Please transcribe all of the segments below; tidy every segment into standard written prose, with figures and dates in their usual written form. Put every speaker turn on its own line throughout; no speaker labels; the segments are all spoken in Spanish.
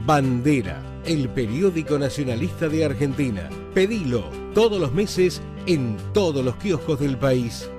Bandera, el periódico nacionalista de Argentina. Pedilo todos los meses en todos los kioscos del país.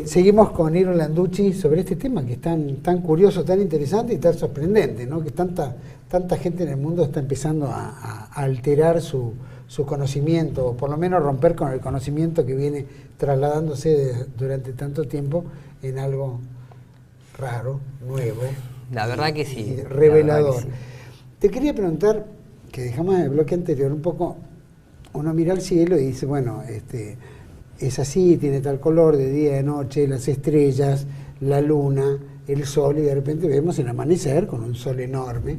Seguimos con Iro Landucci sobre este tema que es tan curioso, tan interesante y tan sorprendente, ¿no? Que tanta gente en el mundo está empezando a alterar su conocimiento, o por lo menos romper con el conocimiento que viene trasladándose durante tanto tiempo en algo raro, nuevo.
La verdad que sí.
Revelador.
Que sí.
Te quería preguntar, que dejamos en el bloque anterior, un poco, uno mira al cielo y dice, bueno, es así, tiene tal color, de día, de noche, las estrellas, la luna, el sol, y de repente vemos el amanecer con un sol enorme,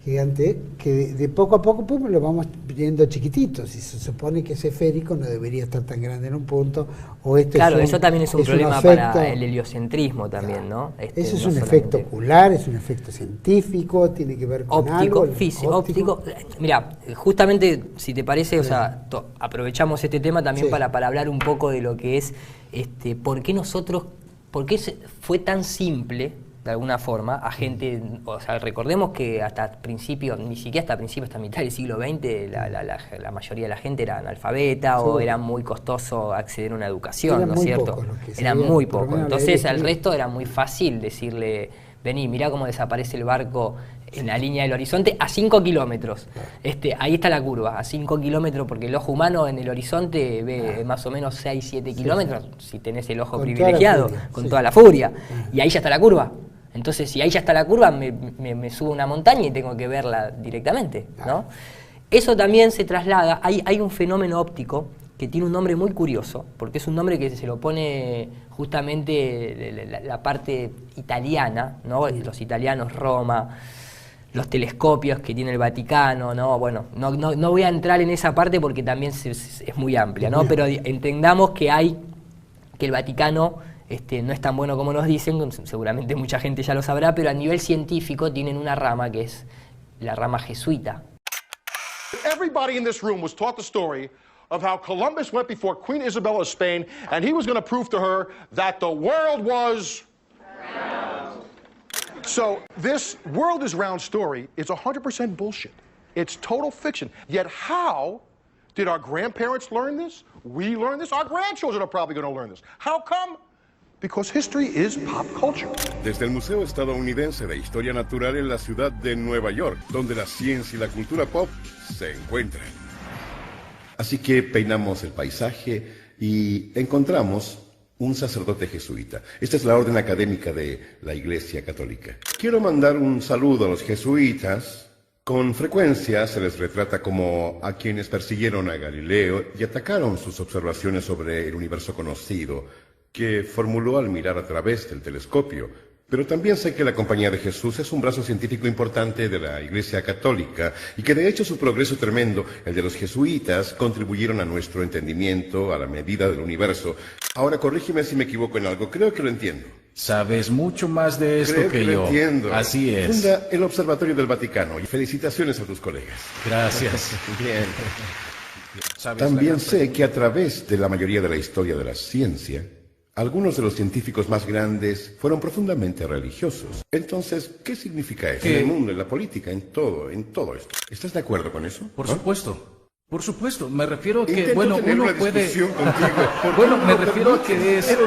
gigante, que de poco a poco pues, lo vamos viendo chiquititos, y se supone que es esférico, no debería estar tan grande en un punto, o
claro, eso también es un problema para el heliocentrismo también,
claro,
¿no?
Eso es un efecto ocular, es un efecto científico, tiene que ver con algo.
Óptico. Mira, justamente, si te parece, o sea, aprovechamos este tema también para hablar un poco de lo que es, por qué fue tan simple, de alguna forma, a gente, o sea, recordemos que hasta principios, ni siquiera hasta principios, hasta mitad del siglo XX, la mayoría de la gente era analfabeta o era muy costoso acceder a una educación, ¿no es cierto? Era muy poco. Entonces al resto era muy fácil decirle, vení, mirá cómo desaparece el barco en la línea del horizonte a 5 kilómetros. Ahí está la curva, a 5 kilómetros, porque el ojo humano en el horizonte ve más o menos 6, 7 kilómetros, si tenés el ojo privilegiado, con toda la furia. Y ahí ya está la curva. Entonces, si ahí ya está la curva, me subo a una montaña y tengo que verla directamente, ¿no? Eso también se traslada, hay un fenómeno óptico que tiene un nombre muy curioso, porque es un nombre que se lo pone justamente la parte italiana, ¿no? Los italianos, Roma, los telescopios que tiene el Vaticano, ¿no? Bueno, no voy a entrar en esa parte porque también es muy amplia, ¿no? Pero entendamos que el Vaticano no es tan bueno como nos dicen, seguramente mucha gente ya lo sabrá, pero a nivel científico tienen una rama que es la rama jesuita.
Everybody in this room was taught the story of how Columbus went before Queen Isabella of Spain and he was going to prove to her that the world was round. So this world is round story is 100% bullshit. It's total fiction. Yet how did our grandparents learn this? We learned this? Our grandchildren are probably going to learn this. How come? Because history is pop culture.
Desde el Museo Estadounidense de Historia Natural en la ciudad de Nueva York, donde la ciencia y la cultura pop se encuentran. Así que peinamos el paisaje y encontramos un sacerdote jesuita. Esta es la orden académica de la Iglesia Católica. Quiero mandar un saludo a los jesuitas. Con frecuencia se les retrata como a quienes persiguieron a Galileo y atacaron sus observaciones sobre el universo conocido, que formuló al mirar a través del telescopio. Pero también sé que la Compañía de Jesús es un brazo científico importante de la Iglesia Católica y que de hecho su progreso tremendo, el de los jesuitas, contribuyeron a nuestro entendimiento, a la medida del universo. Ahora corrígeme si me equivoco en algo, creo que lo entiendo.
Sabes mucho más de esto que yo.
Entiendo.
Así es.
Funda el Observatorio del Vaticano y felicitaciones a tus colegas.
Gracias.
Bien. También sé que a través de la mayoría de la historia de la ciencia, algunos de los científicos más grandes fueron profundamente religiosos. Entonces, ¿qué significa eso? En el mundo, en la política, en todo esto. ¿Estás de acuerdo con eso?
Por supuesto. Por supuesto, me refiero a que,
Intento
bueno,
tener
uno
una
puede...
discusión contigo.
Bueno, me refiero a que es...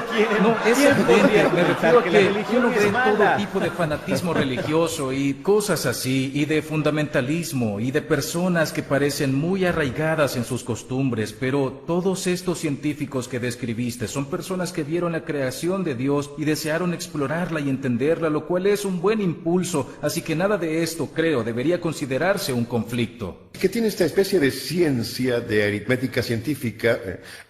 No, es evidente, me refiero a que uno ve todo tipo de fanatismo religioso y cosas así, y de fundamentalismo, y de personas que parecen muy arraigadas en sus costumbres, pero todos estos científicos que describiste son personas que vieron la creación de Dios y desearon explorarla y entenderla, lo cual es un buen impulso, así que nada de esto, creo, debería considerarse un conflicto.
que tiene esta especie de ciencia de aritmética científica,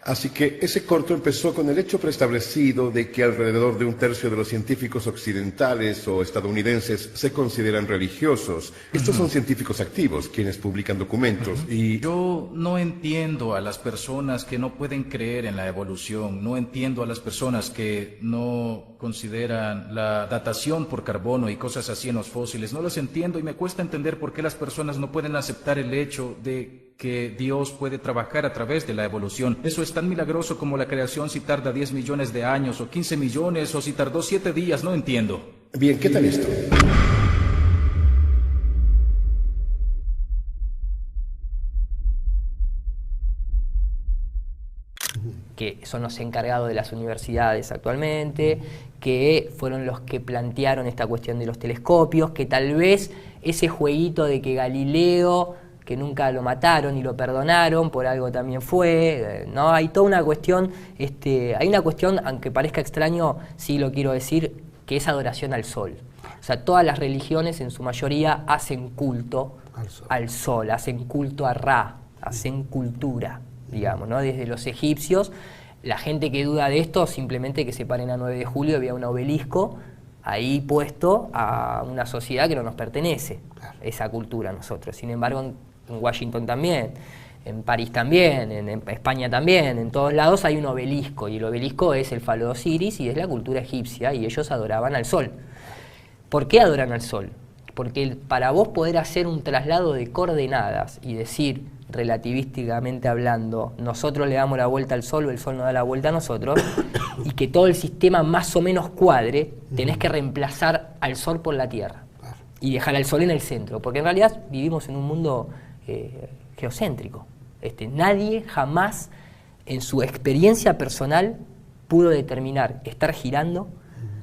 así que ese corto empezó con el hecho preestablecido de que alrededor de 1/3 de los científicos occidentales o estadounidenses se consideran religiosos. Estos son científicos activos, quienes publican documentos y...
Yo no entiendo a las personas que no pueden creer en la evolución, no entiendo a las personas que no consideran la datación por carbono y cosas así en los fósiles, no los entiendo y me cuesta entender por qué las personas no pueden aceptar el hecho de que Dios puede trabajar a través de la evolución. Eso es tan milagroso como la creación si tarda 10 millones de años o 15 millones o si tardó 7 días, no entiendo.
Bien, ¿qué tal esto?
Que son los encargados de las universidades actualmente, que fueron los que plantearon esta cuestión de los telescopios, que tal vez ese jueguito de que Galileo, que nunca lo mataron y lo perdonaron, por algo también fue, ¿no? Hay toda una cuestión, hay una cuestión, aunque parezca extraño, sí lo quiero decir, que es adoración al sol. O sea, todas las religiones en su mayoría hacen culto al sol, hacen culto a Ra, hacen cultura, digamos, ¿no? Desde los egipcios, la gente que duda de esto, simplemente que se paren a 9 de julio, había un obelisco ahí puesto a una sociedad que no nos pertenece, esa cultura a nosotros. Sin embargo, en Washington también, en París también, en España también, en todos lados hay un obelisco, y el obelisco es el falo de Osiris y es la cultura egipcia, y ellos adoraban al sol. ¿Por qué adoran al sol? Porque para vos poder hacer un traslado de coordenadas y decir, relativísticamente hablando, nosotros le damos la vuelta al sol o el sol nos da la vuelta a nosotros, y que todo el sistema más o menos cuadre, tenés que reemplazar al sol por la Tierra y dejar al sol en el centro, porque en realidad vivimos en un mundo geocéntrico. Nadie jamás en su experiencia personal pudo determinar estar girando,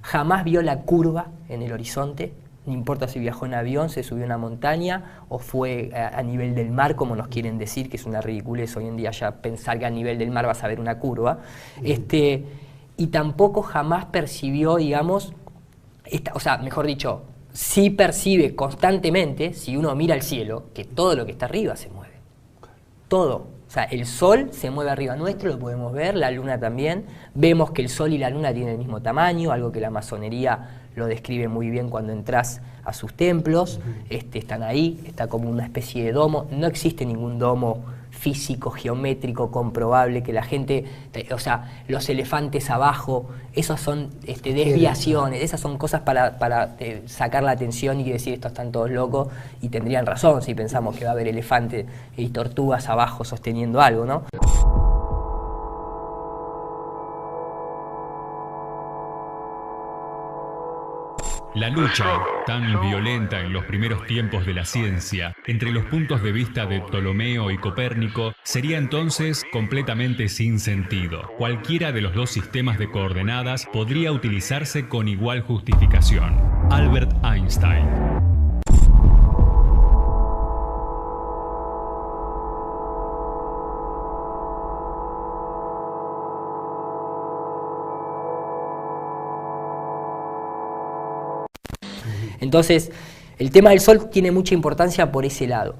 jamás vio la curva en el horizonte, no importa si viajó en avión, se subió a una montaña o fue a nivel del mar, como nos quieren decir, que es una ridiculez hoy en día ya pensar que a nivel del mar vas a ver una curva, y tampoco jamás percibió, digamos, o sea, mejor dicho, sí percibe constantemente, si uno mira al cielo, que todo lo que está arriba se mueve, todo. O sea, el sol se mueve arriba nuestro, lo podemos ver, la luna también, vemos que el sol y la luna tienen el mismo tamaño, algo que la masonería lo describe muy bien cuando entras a sus templos, están ahí, está como una especie de domo, no existe ningún domo físico, geométrico, comprobable, que la gente, o sea, los elefantes abajo, esos son desviaciones, esas son cosas para sacar la atención y decir estos están todos locos, y tendrían razón si pensamos que va a haber elefantes y tortugas abajo sosteniendo algo, ¿no?
La lucha, tan violenta en los primeros tiempos de la ciencia, entre los puntos de vista de Ptolomeo y Copérnico, sería entonces completamente sin sentido. Cualquiera de los dos sistemas de coordenadas podría utilizarse con igual justificación. Albert Einstein.
Entonces, el tema del sol tiene mucha importancia por ese lado.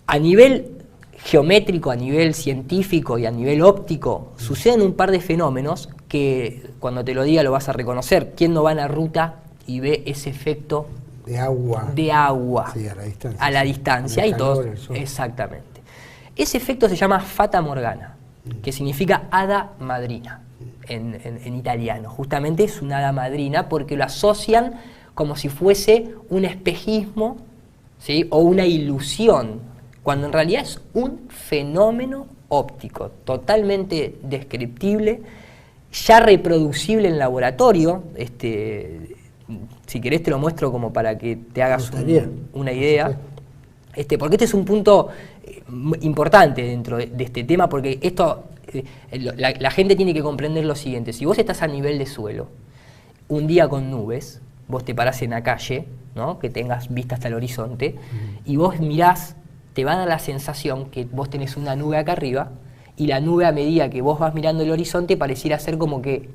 A nivel geométrico, a nivel científico y a nivel óptico, suceden un par de fenómenos que cuando te lo diga lo vas a reconocer. ¿Quién no va en la ruta y ve ese efecto
de agua?
De agua.
Sí, a la distancia.
A la distancia y todo. Exactamente. Ese efecto se llama Fata Morgana, que significa hada madrina en italiano. Justamente es una hada madrina porque lo asocian como si fuese un espejismo, ¿sí? O una ilusión, cuando en realidad es un fenómeno óptico totalmente descriptible, ya reproducible en laboratorio. Si querés te lo muestro como para que te hagas una idea, porque este es un punto importante dentro de este tema, porque esto la gente tiene que comprender lo siguiente: si vos estás a nivel de suelo, un día con nubes, vos te parás en la calle, ¿no? Que tengas vista hasta el horizonte, y vos mirás, te va a dar la sensación que vos tenés una nube acá arriba, y la nube, a medida que vos vas mirando el horizonte, pareciera ser como que,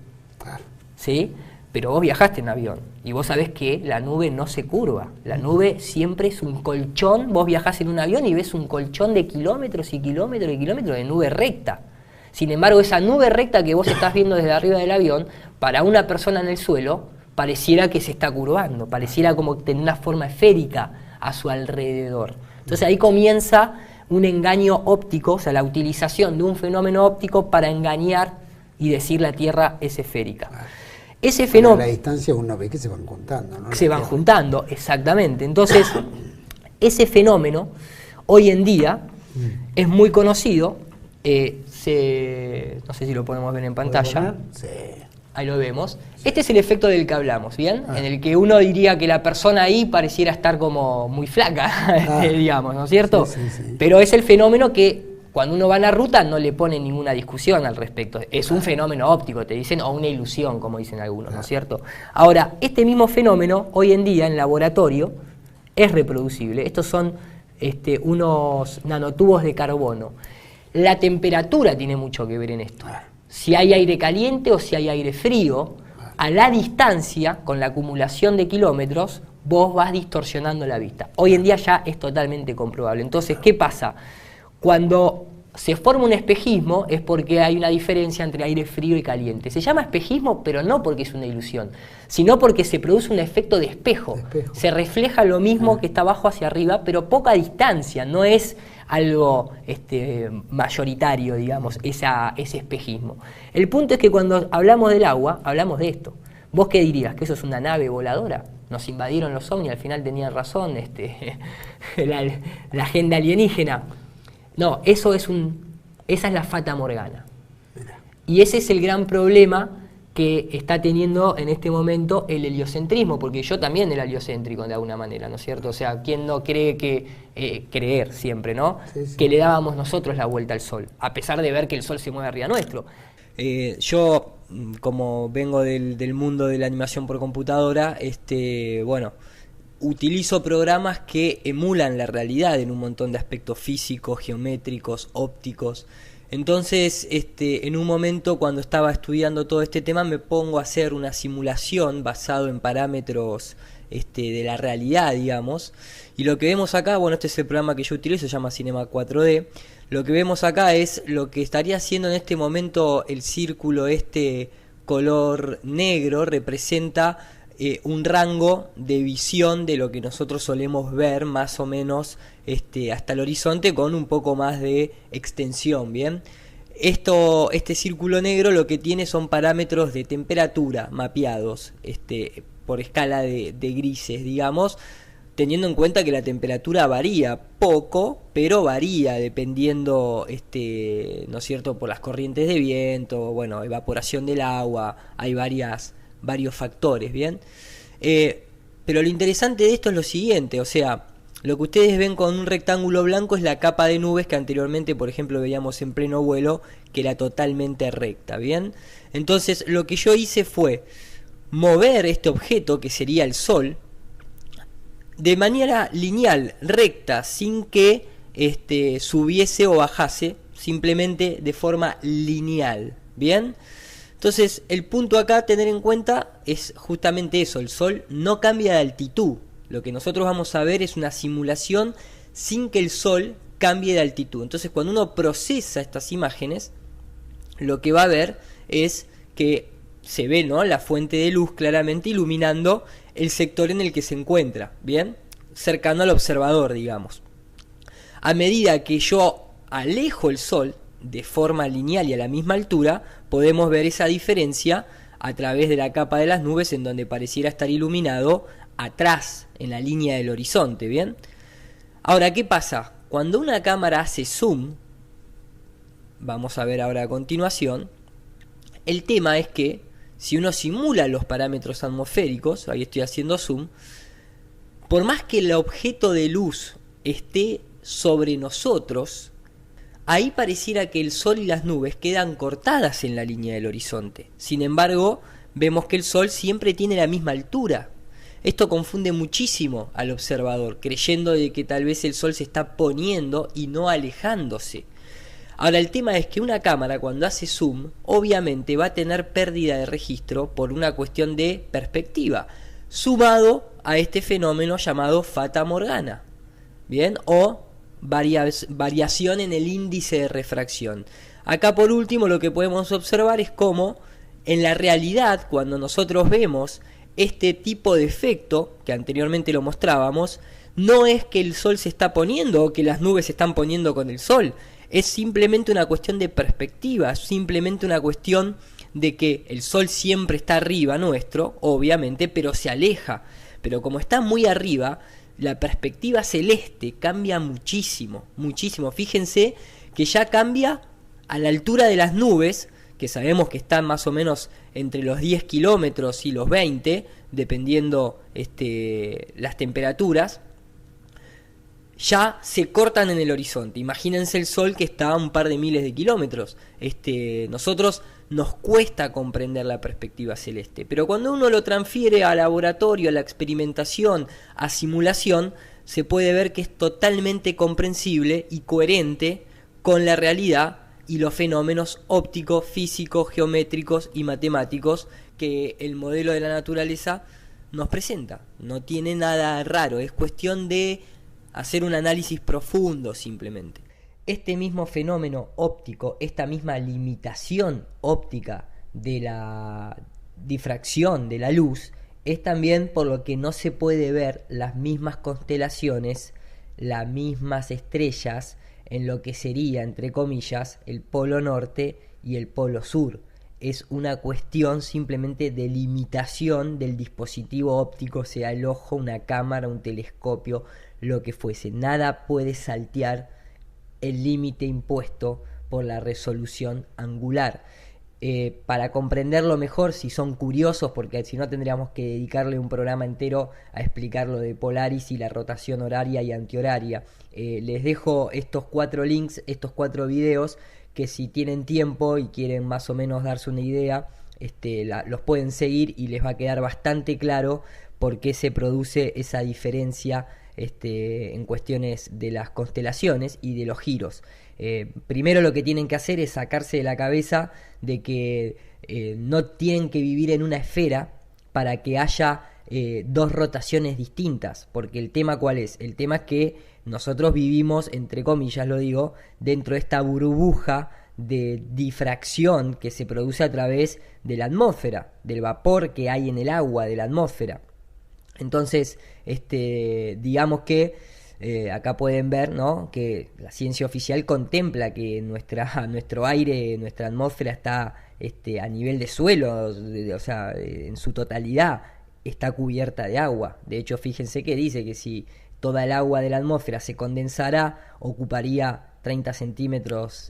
¿sí? Pero vos viajaste en avión y vos sabés que la nube no se curva. La nube siempre es un colchón. Vos viajás en un avión y ves un colchón de kilómetros y kilómetros y kilómetros de nube recta. Sin embargo, esa nube recta que vos estás viendo desde arriba del avión, para una persona en el suelo, pareciera que se está curvando, pareciera como tener una forma esférica a su alrededor. Entonces ahí comienza un engaño óptico, o sea, la utilización de un fenómeno óptico para engañar y decir la Tierra es esférica. Ese fenómeno...
A la distancia uno ve que se van juntando, ¿no?
Se van juntando, exactamente. Entonces, ese fenómeno, hoy en día, es muy conocido. No sé si lo podemos ver en pantalla.
Sí.
Ahí lo vemos. Este es el efecto del que hablamos, ¿bien? En el que uno diría que la persona ahí pareciera estar como muy flaca, digamos, ¿no es cierto?
Sí.
Pero es el fenómeno que cuando uno va en la ruta no le pone ninguna discusión al respecto. Es un fenómeno óptico, te dicen, o una ilusión, como dicen algunos, ¿no es cierto? Ahora, este mismo fenómeno, hoy en día en laboratorio, es reproducible. Estos son unos nanotubos de carbono. La temperatura tiene mucho que ver en esto. Si hay aire caliente o si hay aire frío, a la distancia, con la acumulación de kilómetros, vos vas distorsionando la vista. Hoy en día ya es totalmente comprobable. Entonces, ¿qué pasa? Cuando se forma un espejismo es porque hay una diferencia entre aire frío y caliente. Se llama espejismo, pero no porque es una ilusión, sino porque se produce un efecto de espejo. Se refleja lo mismo que está abajo hacia arriba, pero poca distancia, no es algo mayoritario, digamos, ese espejismo. El punto es que cuando hablamos del agua, hablamos de esto. ¿Vos qué dirías? ¿Que eso es una nave voladora? Nos invadieron los ovnis, al final tenían razón la agenda alienígena. No, esa es la Fata Morgana. Y ese es el gran problema que está teniendo en este momento el heliocentrismo, porque yo también era heliocéntrico de alguna manera, ¿no es cierto? O sea, ¿quién no cree creer siempre, ¿no?
Sí.
Que le dábamos nosotros la vuelta al sol, a pesar de ver que el sol se mueve arriba nuestro. Yo, como vengo del mundo de la animación por computadora, utilizo programas que emulan la realidad en un montón de aspectos físicos, geométricos, ópticos. Entonces, en un momento cuando estaba estudiando todo este tema me pongo a hacer una simulación basado en parámetros de la realidad, digamos. Y lo que vemos acá, bueno, este es el programa que yo utilizo, se llama Cinema 4D. Lo que vemos acá es lo que estaría haciendo en este momento el círculo color negro, representa un rango de visión de lo que nosotros solemos ver más o menos hasta el horizonte con un poco más de extensión, ¿bien? Este círculo negro lo que tiene son parámetros de temperatura mapeados por escala de grises, digamos, teniendo en cuenta que la temperatura varía poco, pero varía dependiendo, ¿no es cierto?, por las corrientes de viento, bueno, evaporación del agua, hay varios factores, ¿bien? Pero lo interesante de esto es lo siguiente, o sea, lo que ustedes ven con un rectángulo blanco es la capa de nubes que anteriormente, por ejemplo, veíamos en pleno vuelo, que era totalmente recta, ¿bien? Entonces, lo que yo hice fue mover este objeto, que sería el Sol, de manera lineal, recta, sin que subiese o bajase, simplemente de forma lineal, ¿bien? Entonces, el punto acá a tener en cuenta es justamente eso, el Sol no cambia de altitud. Lo que nosotros vamos a ver es una simulación sin que el Sol cambie de altitud. Entonces, cuando uno procesa estas imágenes, lo que va a ver es que se ve, ¿no?, la fuente de luz claramente iluminando el sector en el que se encuentra, ¿bien? Cercano al observador, digamos. A medida que yo alejo el Sol de forma lineal y a la misma altura, podemos ver esa diferencia a través de la capa de las nubes, en donde pareciera estar iluminado atrás, en la línea del horizonte, ¿bien? Ahora, ¿qué pasa? Cuando una cámara hace zoom, vamos a ver ahora a continuación, el tema es que si uno simula los parámetros atmosféricos, ahí estoy haciendo zoom, por más que el objeto de luz esté sobre nosotros, ahí pareciera que el Sol y las nubes quedan cortadas en la línea del horizonte. Sin embargo, vemos que el Sol siempre tiene la misma altura. Esto confunde muchísimo al observador, creyendo de que tal vez el Sol se está poniendo y no alejándose. Ahora, el tema es que una cámara cuando hace zoom, obviamente va a tener pérdida de registro por una cuestión de perspectiva, sumado a este fenómeno llamado Fata Morgana, ¿bien? O variación en el índice de refracción. Acá por último lo que podemos observar es cómo en la realidad, cuando nosotros vemos este tipo de efecto, que anteriormente lo mostrábamos, no es que el sol se está poniendo o que las nubes se están poniendo con el sol, es simplemente una cuestión de perspectiva, simplemente una cuestión de que el sol siempre está arriba nuestro, obviamente, pero se aleja. Pero como está muy arriba, la perspectiva celeste cambia muchísimo, muchísimo. Fíjense que ya cambia a la altura de las nubes, que sabemos que están más o menos entre los 10 kilómetros y los 20, dependiendo las temperaturas, ya se cortan en el horizonte. Imagínense el sol que está a un par de miles de kilómetros. Nosotros nos cuesta comprender la perspectiva celeste, pero cuando uno lo transfiere a laboratorio, a la experimentación, a simulación, se puede ver que es totalmente comprensible y coherente con la realidad y los fenómenos ópticos, físicos, geométricos y matemáticos que el modelo de la naturaleza nos presenta. No tiene nada raro, es cuestión de hacer un análisis profundo simplemente. Este mismo fenómeno óptico, esta misma limitación óptica de la difracción de la luz, es también por lo que no se puede ver las mismas constelaciones, las mismas estrellas, en lo que sería, entre comillas, el polo norte y el polo sur. Es una cuestión simplemente de limitación del dispositivo óptico, sea el ojo, una cámara, un telescopio, lo que fuese. Nada puede saltear el límite impuesto por la resolución angular. Para comprenderlo mejor, si son curiosos, porque si no tendríamos que dedicarle un programa entero a explicar lo de Polaris y la rotación horaria y antihoraria, les dejo estos 4 links, estos 4 videos, que si tienen tiempo y quieren más o menos darse una idea, los pueden seguir y les va a quedar bastante claro por qué se produce esa diferencia en cuestiones de las constelaciones y de los giros. Primero lo que tienen que hacer es sacarse de la cabeza de que no tienen que vivir en una esfera para que haya 2 rotaciones distintas, porque el tema ¿cuál es? El tema es que nosotros vivimos, entre comillas lo digo, dentro de esta burbuja de difracción que se produce a través de la atmósfera, del vapor que hay en el agua de la atmósfera. Entonces, digamos que acá pueden ver, ¿no?, que la ciencia oficial contempla que nuestro aire, nuestra atmósfera está a nivel de suelo, o sea, en su totalidad está cubierta de agua. De hecho, fíjense que dice que si toda el agua de la atmósfera se condensara, ocuparía 30 centímetros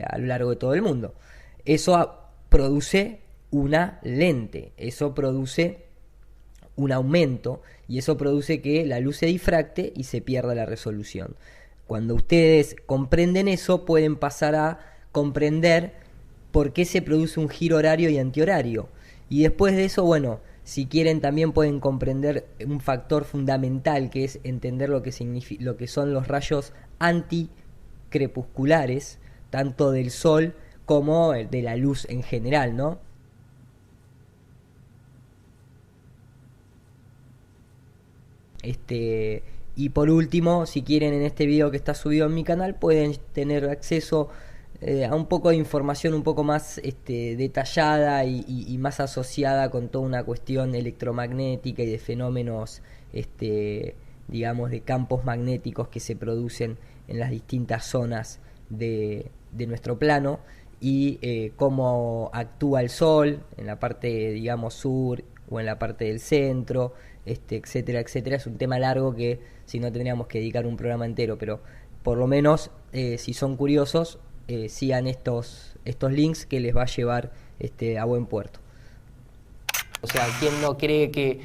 a lo largo de todo el mundo. Eso produce una lente, eso produce un aumento, y eso produce que la luz se difracte y se pierda la resolución. Cuando ustedes comprenden eso, pueden pasar a comprender por qué se produce un giro horario y antihorario. Y después de eso, bueno, si quieren también pueden comprender un factor fundamental, que es entender lo que son los rayos anticrepusculares, tanto del sol como de la luz en general, ¿no? Y por último, si quieren, en este video que está subido en mi canal pueden tener acceso a un poco de información un poco más detallada y más asociada con toda una cuestión electromagnética y de fenómenos digamos de campos magnéticos que se producen en las distintas zonas de nuestro plano, y cómo actúa el sol en la parte, digamos, sur o en la parte del centro, etcétera, etcétera. Es un tema largo que si no tendríamos que dedicar un programa entero, pero por lo menos si son curiosos, sigan estos links que les va a llevar a buen puerto. O sea, ¿quién no cree que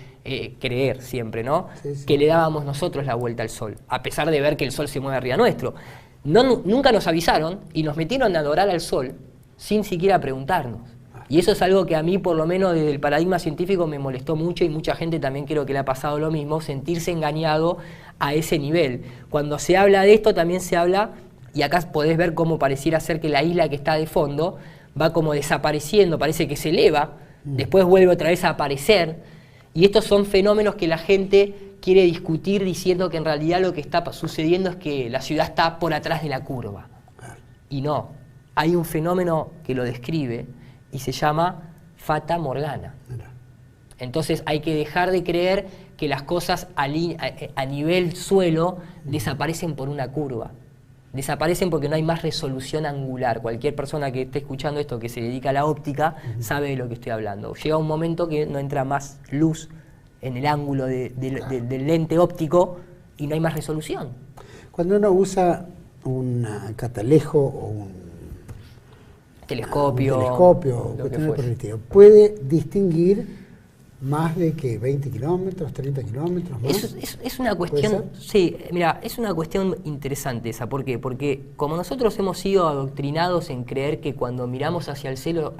creer siempre, ¿no? Sí, sí. Que le dábamos nosotros la vuelta al sol, a pesar de ver que el sol se mueve arriba nuestro. Nunca nos avisaron y nos metieron a adorar al sol sin siquiera preguntarnos. Y eso es algo que a mí, por lo menos desde el paradigma científico, me molestó mucho, y mucha gente también creo que le ha pasado lo mismo, sentirse engañado a ese nivel. Cuando se habla de esto también se habla y acá podés ver cómo pareciera ser que la isla que está de fondo va como desapareciendo, parece que se eleva, después vuelve otra vez a aparecer, y estos son fenómenos que la gente quiere discutir diciendo que en realidad lo que está sucediendo es que la ciudad está por atrás de la curva. Y no, hay un fenómeno que lo describe y se llama Fata Morgana. Entonces hay que dejar de creer que las cosas a nivel suelo desaparecen por una curva. Desaparecen porque no hay más resolución angular. Cualquier persona que esté escuchando esto, que se dedica a la óptica, sabe de lo que estoy hablando. Llega un momento que no entra más luz en el ángulo del lente óptico y no hay más resolución.
Cuando uno usa un catalejo o un telescopio puede distinguir más de que 20 kilómetros, 30 kilómetros más.
Es una cuestión, sí, mira, es una cuestión interesante esa. ¿Por qué? Porque como nosotros hemos sido adoctrinados en creer que cuando miramos hacia el cielo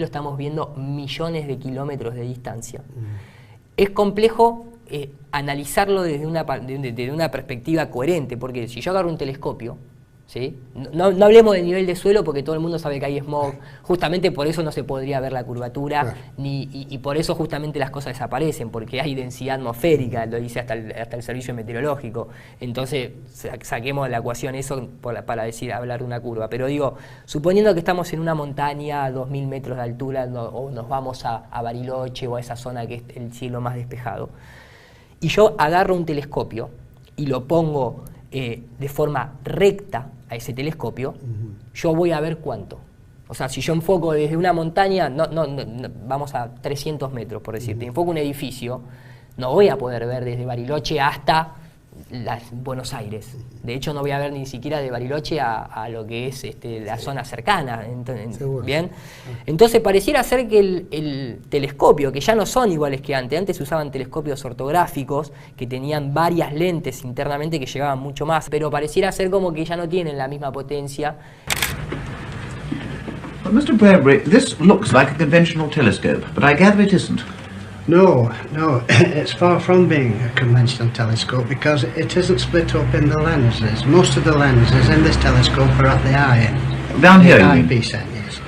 estamos viendo millones de kilómetros de distancia, es complejo analizarlo desde una perspectiva coherente, porque si yo agarro un telescopio, ¿sí? No hablemos de nivel de suelo porque todo el mundo sabe que hay smog, justamente por eso no se podría ver la curvatura, y por eso justamente las cosas desaparecen, porque hay densidad atmosférica, lo dice hasta el servicio meteorológico. Entonces saquemos de la ecuación eso para hablar de una curva. Pero digo, suponiendo que estamos en una montaña a 2000 metros de altura, o nos vamos a Bariloche o a esa zona que es el cielo más despejado, y yo agarro un telescopio y lo pongo de forma recta a ese telescopio, yo voy a ver cuánto. O sea, si yo enfoco desde una montaña, vamos a 300 metros, por decirte, enfoco un edificio, no voy a poder ver desde Bariloche hasta Buenos Aires. De hecho, no voy a ver ni siquiera de Bariloche a lo que es la zona cercana. ¿Bien? Entonces, pareciera ser que el telescopio, que ya no son iguales que antes se usaban telescopios ortográficos que tenían varias lentes internamente que llegaban mucho más, pero pareciera ser como que ya no tienen la misma potencia.
But Mr. Bradbury, this looks like a conventional telescope, but I gather it isn't.
No, it's far from being a conventional telescope because it isn't split up in the lenses. Most of the lenses in this telescope are at the eye end.
Down here,
the eyepiece end, yes.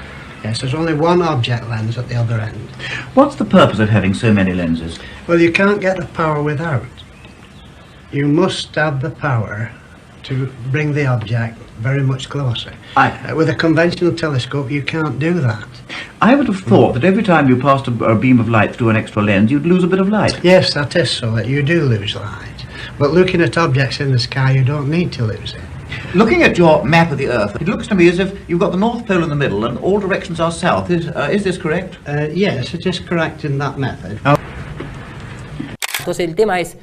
Yes, there's only one object lens at the other end.
What's the purpose of having so many lenses?
Well, you can't get the power without. You must have the power to bring the object very much closer. With a conventional telescope, you can't do that.
I would have thought that every time you passed a beam of light through an extra lens, you'd lose a bit of light.
Yes, that is so, that you do lose light. But looking at objects in the sky, you don't need to lose it.
Looking at your map of the Earth, it looks to me as if you've got the North Pole in the middle and all directions are south. Is this correct?
Yes, it is correct in that method.
Entonces el tema es,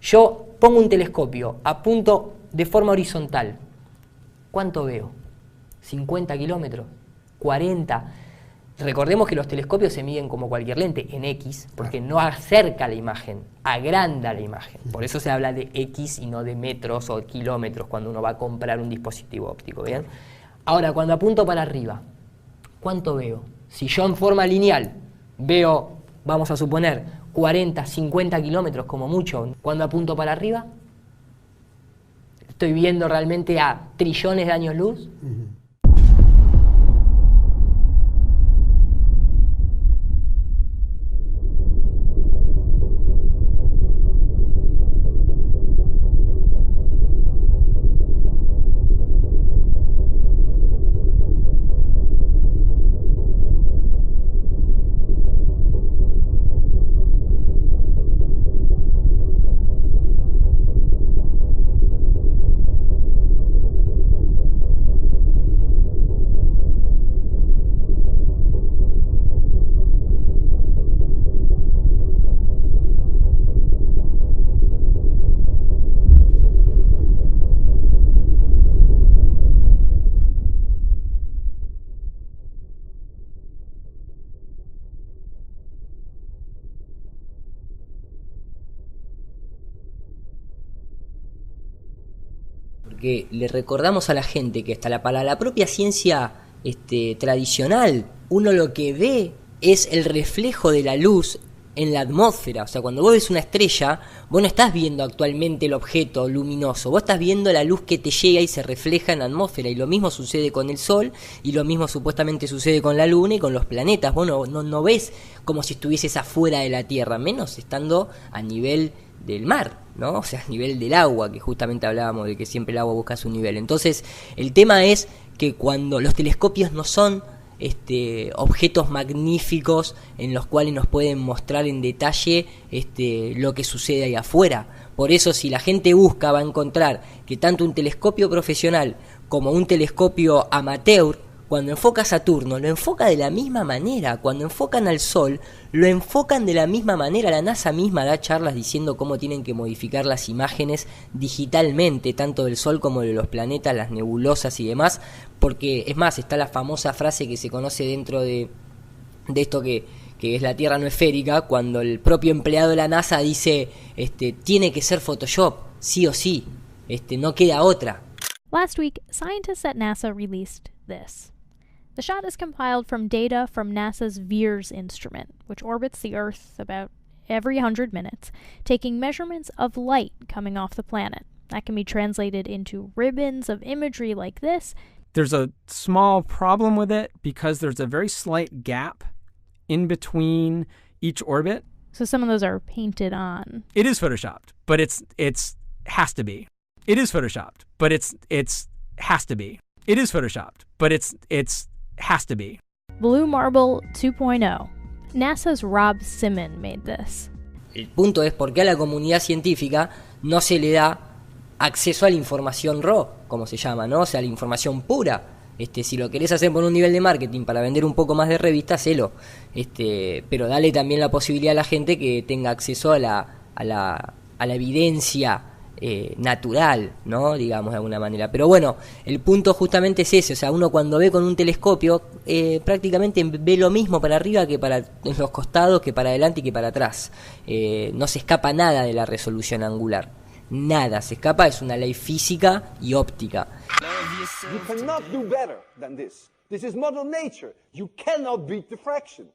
yo pongo un telescopio, apunto de forma horizontal. ¿Cuánto veo? ¿50 kilómetros? ¿40? Recordemos que los telescopios se miden como cualquier lente, en X, porque no acerca la imagen, agranda la imagen. Por eso se habla de X y no de metros o kilómetros cuando uno va a comprar un dispositivo óptico, ¿bien? Ahora, cuando apunto para arriba, ¿cuánto veo? Si yo en forma lineal veo, vamos a suponer, 40, 50 kilómetros como mucho, cuando apunto para arriba, ¿estoy viendo realmente a trillones de años luz? Porque le recordamos a la gente que hasta para la propia ciencia tradicional, uno lo que ve es el reflejo de la luz en la atmósfera. O sea, cuando vos ves una estrella, vos no estás viendo actualmente el objeto luminoso, vos estás viendo la luz que te llega y se refleja en la atmósfera, y lo mismo sucede con el Sol, y lo mismo supuestamente sucede con la Luna y con los planetas. Vos no ves como si estuvieses afuera de la Tierra, menos estando a nivel del mar, ¿no? O sea, a nivel del agua, que justamente hablábamos de que siempre el agua busca su nivel. Entonces, el tema es que cuando los telescopios no son objetos magníficos en los cuales nos pueden mostrar en detalle lo que sucede ahí afuera. Por eso, si la gente busca, va a encontrar que tanto un telescopio profesional como un telescopio amateur, cuando enfoca a Saturno, lo enfoca de la misma manera. Cuando enfocan al Sol, lo enfocan de la misma manera. La NASA misma da charlas diciendo cómo tienen que modificar las imágenes digitalmente, tanto del Sol como de los planetas, las nebulosas y demás, porque es más, está la famosa frase que se conoce dentro de esto que es la Tierra no esférica, cuando el propio empleado de la NASA dice, tiene que ser Photoshop, sí o sí, no queda otra.
Last week, scientists at NASA released this. The shot is compiled from data from NASA's VEERS instrument, which orbits the Earth about every 100 minutes, taking measurements of light coming off the planet. That can be translated into ribbons of imagery like this.
There's a small problem with it because there's a very slight gap in between each orbit.
So some of those are painted on.
It is photoshopped, but it's has to be. It is photoshopped, but it's has to be. It is photoshopped, but it's has to be.
Blue Marble 2.0. NASA's Rob Simon made this.
El punto es por qué a la comunidad científica no se le da acceso a la información raw, como se llama, ¿no? O sea, la información pura. Si lo querés hacer por un nivel de marketing para vender un poco más de revista, hacelo. Pero dale también la posibilidad a la gente que tenga acceso a la evidencia natural, ¿no? Digamos de alguna manera. Pero bueno, el punto justamente es ese. O sea, uno cuando ve con un telescopio prácticamente ve lo mismo para arriba que para los costados, que para adelante y que para atrás. No se escapa nada de la resolución angular. Nada se escapa, es una ley física y óptica.
You cannot do better than this. This is Mother Nature. You cannot beat diffraction.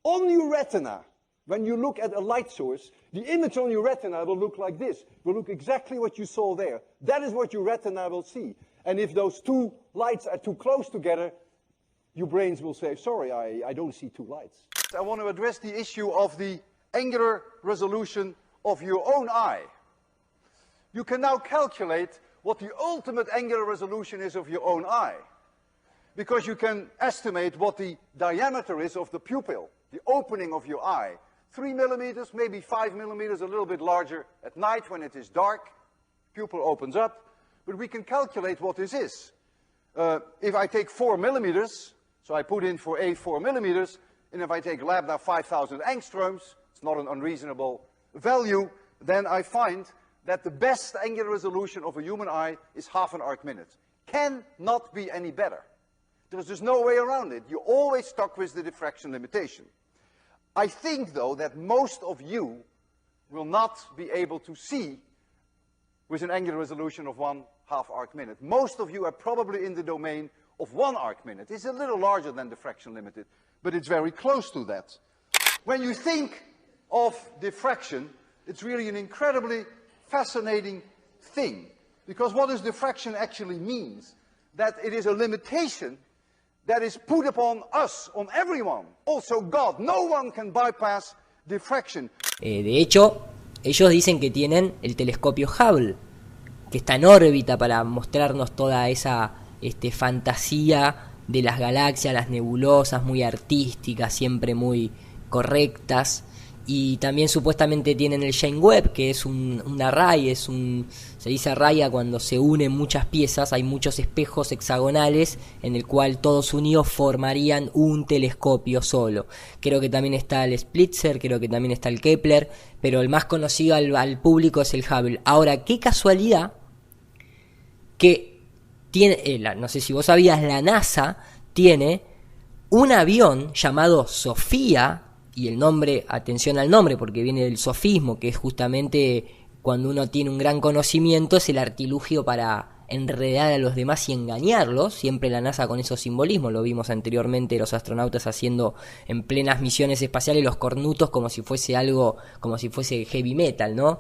On your retina, when you look at a light source, the image on your retina will look like this. Will look exactly what you saw there. That is what your retina will see. And if those two lights are too close together, your brains will say, sorry, I don't see two lights. I want to address the issue of the angular resolution of your own eye. You can now calculate what the ultimate angular resolution is of your own eye, because you can estimate what the diameter is of the pupil, the opening of your eye. 3 millimeters, maybe 5 millimeters, a little bit larger at night when it is dark, pupil opens up, but we can calculate what this is. If I take 4 millimeters, so I put in for A 4 millimeters, and if I take lambda 5,000 angstroms, it's not an unreasonable value, then I find that the best angular resolution of a human eye is half an arc minute. Cannot be any better. There's just no way around it. You're always stuck with the diffraction limitation. I think, though, that most of you will not be able to see with an angular resolution of 1/2 arc minute. Most of you are probably in the domain of 1 arc minute. It's a little larger than diffraction limited, but it's very close to that. When you think of diffraction, it's really an incredibly fascinating thing, because what does diffraction actually means? That it is a limitation that is put upon us, on everyone, also God. No one can bypass diffraction.
De hecho, ellos dicen que tienen el telescopio Hubble, que está en órbita para mostrarnos toda esa fantasía de las galaxias, las nebulosas, muy artísticas, siempre muy correctas. Y también supuestamente tienen el James Webb, que es un array, se dice array a cuando se unen muchas piezas, hay muchos espejos hexagonales en el cual todos unidos formarían un telescopio solo. Creo que también está el Spitzer, creo que también está el Kepler, pero el más conocido al público es el Hubble. Ahora, qué casualidad que tiene, no sé si vos sabías, la NASA tiene un avión llamado Sofía. Y el nombre, atención al nombre, porque viene del sofismo, que es justamente cuando uno tiene un gran conocimiento, es el artilugio para enredar a los demás y engañarlos. Siempre la NASA con esos simbolismos, lo vimos anteriormente, los astronautas haciendo en plenas misiones espaciales los cornutos como si fuese algo, como si fuese heavy metal, ¿no?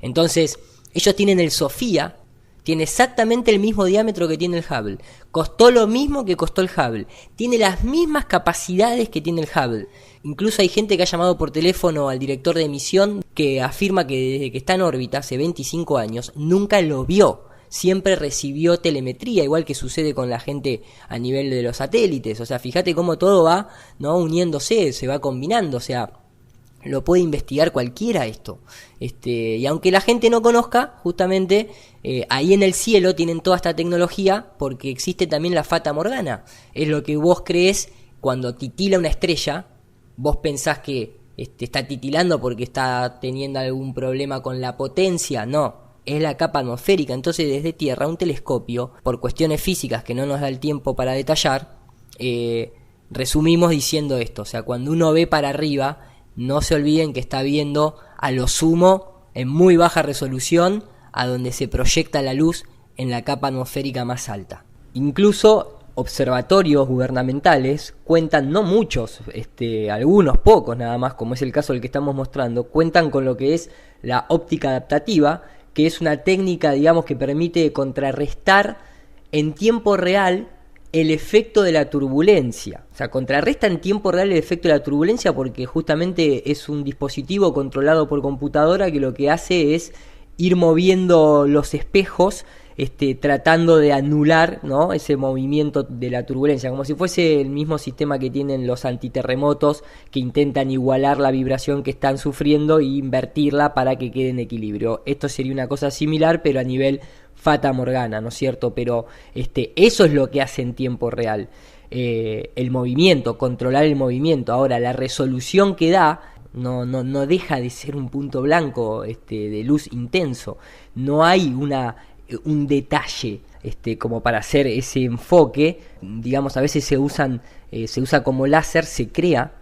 Entonces, ellos tienen el SOFIA, tiene exactamente el mismo diámetro que tiene el Hubble, costó lo mismo que costó el Hubble, tiene las mismas capacidades que tiene el Hubble. Incluso hay gente que ha llamado por teléfono al director de misión que afirma que desde que está en órbita, hace 25 años, nunca lo vio. Siempre recibió telemetría, igual que sucede con la gente a nivel de los satélites. O sea, fíjate cómo todo va, ¿no?, uniéndose, se va combinando. O sea, lo puede investigar cualquiera esto. Y aunque la gente no conozca, justamente ahí en el cielo tienen toda esta tecnología porque existe también la Fata Morgana. Es lo que vos crees cuando titila una estrella. Vos pensás que está titilando porque está teniendo algún problema con la potencia. No, es la capa atmosférica. Entonces desde Tierra un telescopio, por cuestiones físicas que no nos da el tiempo para detallar, resumimos diciendo esto. O sea, cuando uno ve para arriba, no se olviden que está viendo a lo sumo en muy baja resolución a donde se proyecta la luz en la capa atmosférica más alta. Incluso observatorios gubernamentales cuentan, no muchos, algunos pocos nada más, como es el caso del que estamos mostrando, cuentan con lo que es la óptica adaptativa, que es una técnica, digamos, que permite contrarrestar en tiempo real el efecto de la turbulencia. O sea, contrarresta en tiempo real el efecto de la turbulencia porque justamente es un dispositivo controlado por computadora que lo que hace es ir moviendo los espejos, tratando de anular, ¿no?, ese movimiento de la turbulencia, como si fuese el mismo sistema que tienen los antiterremotos, que intentan igualar la vibración que están sufriendo e invertirla para que quede en equilibrio. Esto sería una cosa similar, pero a nivel Fata Morgana, ¿no es cierto? Pero eso es lo que hace en tiempo real, el movimiento, controlar el movimiento. Ahora, la resolución que da no deja de ser un punto blanco de luz intenso. No hay un detalle como para hacer ese enfoque. Digamos, a veces se usa como láser, se crea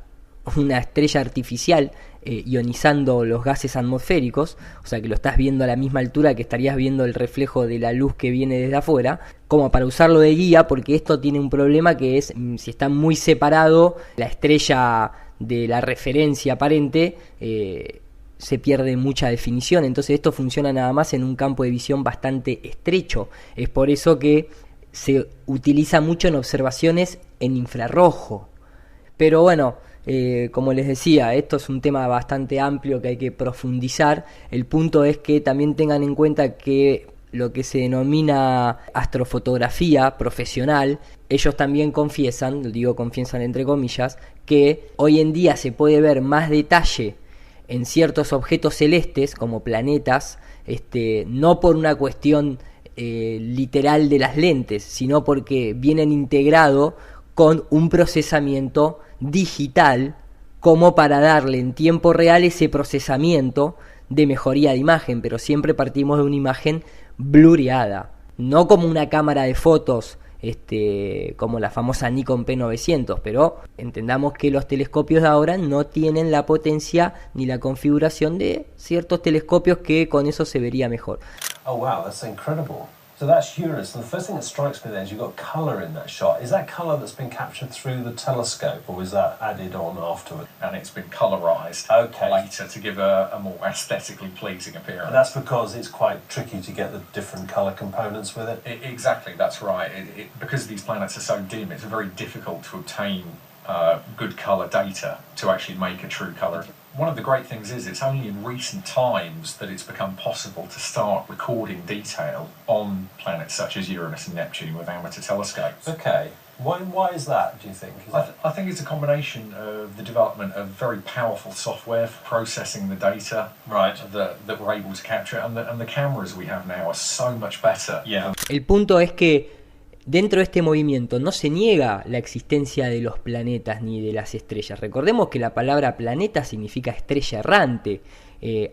una estrella artificial ionizando los gases atmosféricos, o sea que lo estás viendo a la misma altura que estarías viendo el reflejo de la luz que viene desde afuera, como para usarlo de guía, porque esto tiene un problema que es, si está muy separado la estrella de la referencia aparente, se pierde mucha definición. Entonces esto funciona nada más en un campo de visión bastante estrecho. Es por eso que se utiliza mucho en observaciones en infrarrojo. Pero bueno, como les decía, esto es un tema bastante amplio que hay que profundizar. El punto es que también tengan en cuenta que lo que se denomina astrofotografía profesional, ellos también confiesan entre comillas, que hoy en día se puede ver más detalle en ciertos objetos celestes como planetas, no por una cuestión literal de las lentes, sino porque vienen integrados con un procesamiento digital como para darle en tiempo real ese procesamiento de mejoría de imagen, pero siempre partimos de una imagen blureada, no como una cámara de fotos como la famosa Nikon P900, pero entendamos que los telescopios de ahora no tienen la potencia ni la configuración de ciertos telescopios que con eso se vería mejor.
Oh wow, that's incredible. So that's Uranus, and the first thing that strikes me there is you've got colour in that shot. Is that colour that's been captured through the telescope, or is that added on afterward?
And it's been colorised later to give a more aesthetically pleasing appearance.
And that's because it's quite tricky to get the different colour components with it?
Exactly, that's right. Because these planets are so dim, it's very difficult to obtain good colour data to actually make a true colour. One of the great things is it's only in recent times that it's become possible to start recording detail on planets such as Uranus and Neptune with amateur telescopes.
Okay. Why is that, do you think?
I think it's a combination of the development of very powerful software for processing the data that we're able to capture, and the cameras we have now are so much better.
Yeah.
El punto es que dentro de este movimiento no se niega la existencia de los planetas ni de las estrellas. Recordemos que la palabra planeta significa estrella errante.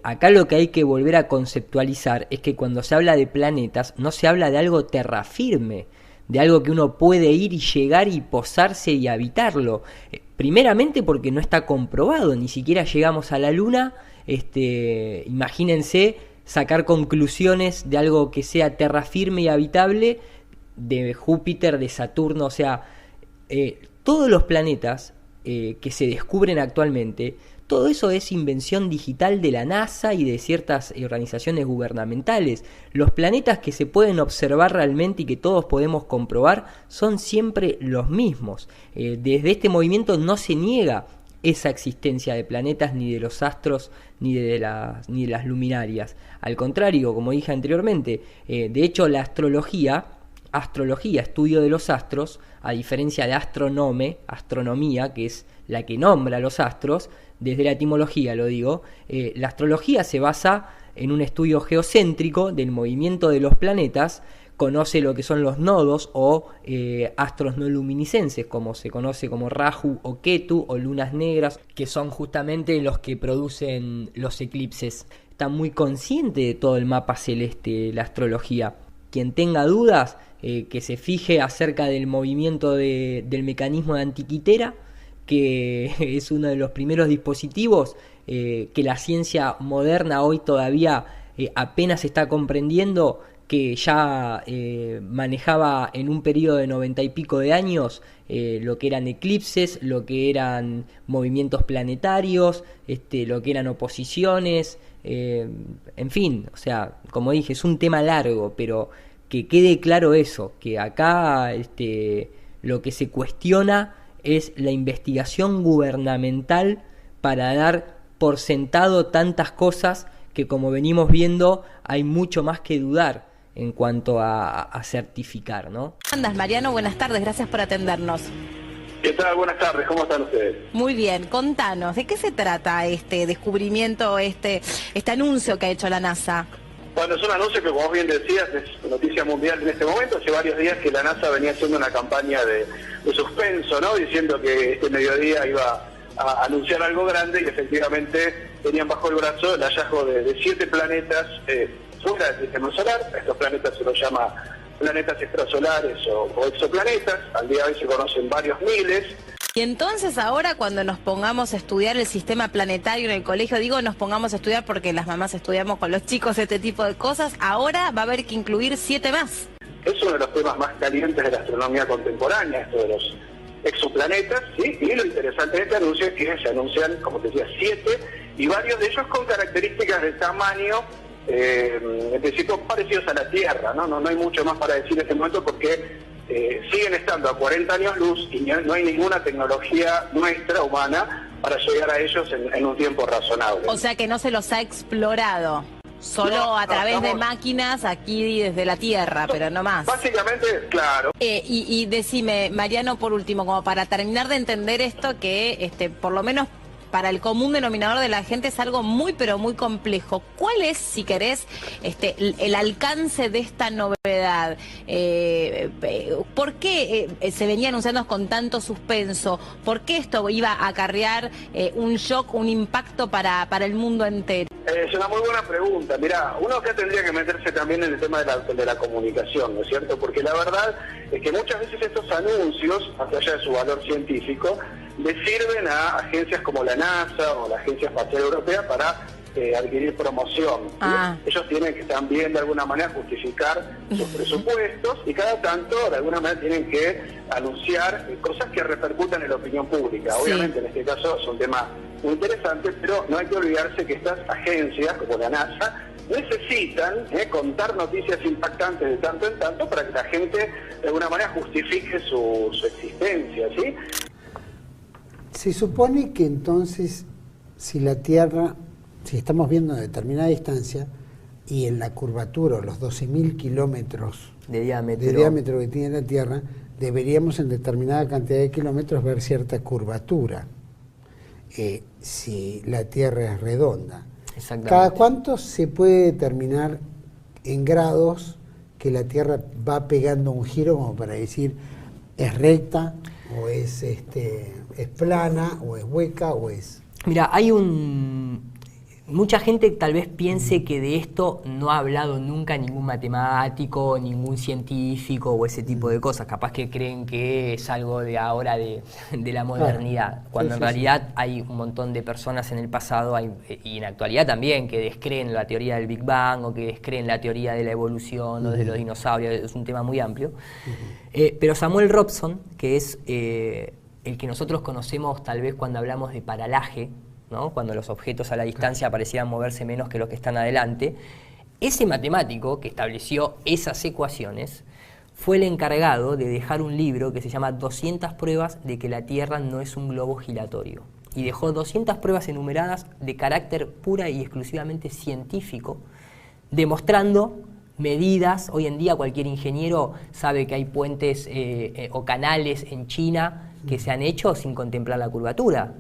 Acá lo que hay que volver a conceptualizar es que cuando se habla de planetas no se habla de algo terrafirme, de algo que uno puede ir y llegar y posarse y habitarlo. Primeramente porque no está comprobado, ni siquiera llegamos a la Luna. Imagínense sacar conclusiones de algo que sea tierra firme y habitable de Júpiter, de Saturno, o sea, todos los planetas que se descubren actualmente, todo eso es invención digital de la NASA y de ciertas organizaciones gubernamentales. Los planetas que se pueden observar realmente y que todos podemos comprobar son siempre los mismos. Desde este movimiento no se niega esa existencia de planetas, ni de los astros, ni de las luminarias. Al contrario, como dije anteriormente, de hecho la astrología, estudio de los astros, a diferencia de astronomía, que es la que nombra los astros, desde la etimología lo digo, la astrología se basa en un estudio geocéntrico del movimiento de los planetas, conoce lo que son los nodos o astros no luminiscenses, como se conoce como Rahu o Ketu, o lunas negras, que son justamente los que producen los eclipses. Está muy consciente de todo el mapa celeste la astrología. Quien tenga dudas, que se fije acerca del movimiento del mecanismo de Antiquitera, que es uno de los primeros dispositivos que la ciencia moderna hoy todavía apenas está comprendiendo, que ya manejaba en un periodo de 90 y pico de años lo que eran eclipses, lo que eran movimientos planetarios, lo que eran oposiciones, en fin, o sea, como dije, es un tema largo, pero que quede claro eso, que acá lo que se cuestiona es la investigación gubernamental para dar por sentado tantas cosas que, como venimos viendo, hay mucho más que dudar en cuanto a certificar, ¿no?
Andas, Mariano, buenas tardes, gracias por atendernos.
¿Qué tal? Buenas tardes, ¿cómo están ustedes?
Muy bien, contanos, ¿de qué se trata este descubrimiento, este anuncio que ha hecho la NASA?
Bueno, es un anuncio que, como vos bien decías, es noticia mundial en este momento. Hace varios días que la NASA venía haciendo una campaña de suspenso, ¿no? Diciendo que este mediodía iba a anunciar algo grande, y efectivamente tenían bajo el brazo el hallazgo de 7 planetas fuera del sistema solar. Estos planetas se los llama planetas extrasolares o exoplanetas. Al día de hoy se conocen varios miles.
Y entonces ahora, cuando nos pongamos a estudiar el sistema planetario en el colegio, digo nos pongamos a estudiar porque las mamás estudiamos con los chicos este tipo de cosas, ahora va a haber que incluir 7 más.
Es uno de los temas más calientes de la astronomía contemporánea, esto de los exoplanetas, ¿sí? Y lo interesante de este anuncio es que se anuncian, como te decía, 7, y varios de ellos con características de tamaño, en principio parecidos a la Tierra, ¿no? No hay mucho más para decir en este momento, porque siguen estando a 40 años luz y no hay ninguna tecnología nuestra, humana, para llegar a ellos en un tiempo razonable.
O sea que no se los ha explorado, solo a través de máquinas aquí desde la Tierra, pero no más.
Básicamente, claro.
Y decime, Mariano, por último, como para terminar de entender esto, que por lo menos para el común denominador de la gente es algo muy pero muy complejo. ¿Cuál es, si querés, el alcance de esta novedad? ¿Por qué se venía anunciando con tanto suspenso? ¿Por qué esto iba a acarrear un shock, un impacto para el mundo entero?
Es una muy buena pregunta. Mirá, uno acá tendría que meterse también en el tema de la comunicación, ¿no es cierto? Porque la verdad es que muchas veces estos anuncios, más allá de su valor científico, le sirven a agencias como la NASA o la Agencia Espacial Europea para adquirir promoción. Ellos tienen que también de alguna manera justificar sus presupuestos, y cada tanto de alguna manera tienen que anunciar cosas que repercutan en la opinión pública.
Sí.
Obviamente en este caso es un tema muy interesante, pero no hay que olvidarse que estas agencias como la NASA necesitan contar noticias impactantes de tanto en tanto para que la gente de alguna manera justifique su existencia, ¿sí?
Se supone que entonces, si la Tierra, si estamos viendo a determinada distancia, y en la curvatura, los 12.000 kilómetros
de diámetro
que tiene la Tierra, deberíamos en determinada cantidad de kilómetros ver cierta curvatura, si la Tierra es redonda.
Exactamente.
¿Cada cuánto se puede determinar en grados que la Tierra va pegando un giro, como para decir es recta, o es plana, o es hueca, o es...?
Mira, hay un mucha gente tal vez piense que de esto no ha hablado nunca ningún matemático, ningún científico o ese tipo de cosas. Capaz que creen que es algo de ahora de la modernidad, cuando en realidad hay un montón de personas en el pasado y en la actualidad también que descreen la teoría del Big Bang o que descreen la teoría de la evolución o de los dinosaurios. Es un tema muy amplio. Pero Samuel Robson, que es el que nosotros conocemos tal vez cuando hablamos de paralaje, ¿no? Cuando los objetos a la distancia parecían moverse menos que los que están adelante, ese matemático que estableció esas ecuaciones fue el encargado de dejar un libro que se llama 200 pruebas de que la Tierra no es un globo giratorio. Y dejó 200 pruebas enumeradas de carácter pura y exclusivamente científico, demostrando medidas. Hoy en día cualquier ingeniero sabe que hay puentes o canales en China que se han hecho sin contemplar la curvatura,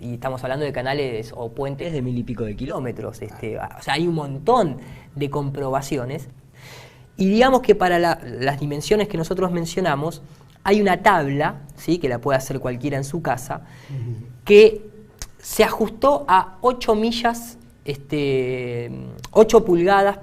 y estamos hablando de canales o puentes de 1000 y pico de kilómetros, o sea, hay un montón de comprobaciones, y digamos que para las dimensiones que nosotros mencionamos, hay una tabla, ¿sí?, que la puede hacer cualquiera en su casa, que se ajustó a 8 pulgadas,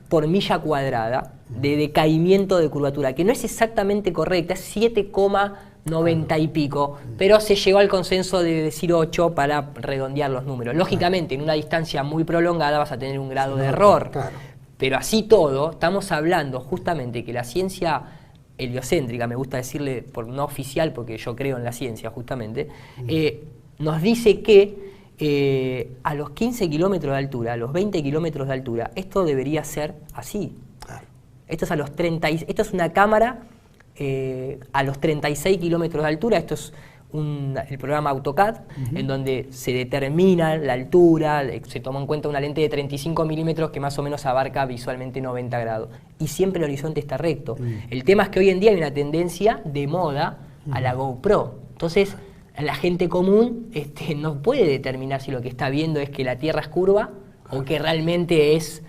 por milla cuadrada de decaimiento de curvatura, que no es exactamente correcta, es 7,90 y pico, pero se llegó al consenso de decir 8 para redondear los números. Lógicamente, en una distancia muy prolongada vas a tener un grado de error, pero así todo, estamos hablando justamente que la ciencia heliocéntrica, me gusta decirle por no oficial, porque yo creo en la ciencia justamente, nos dice que a los 15 kilómetros de altura, a los 20 kilómetros de altura, esto debería ser así. Esto es a los 30, esto es una cámara a los 36 kilómetros de altura. Esto es el programa AutoCAD, en donde se determina la altura, se toma en cuenta una lente de 35 milímetros que más o menos abarca visualmente 90 grados. Y siempre el horizonte está recto. El tema es que hoy en día hay una tendencia de moda a la GoPro. Entonces, la gente común no puede determinar si lo que está viendo es que la Tierra es curva o que realmente es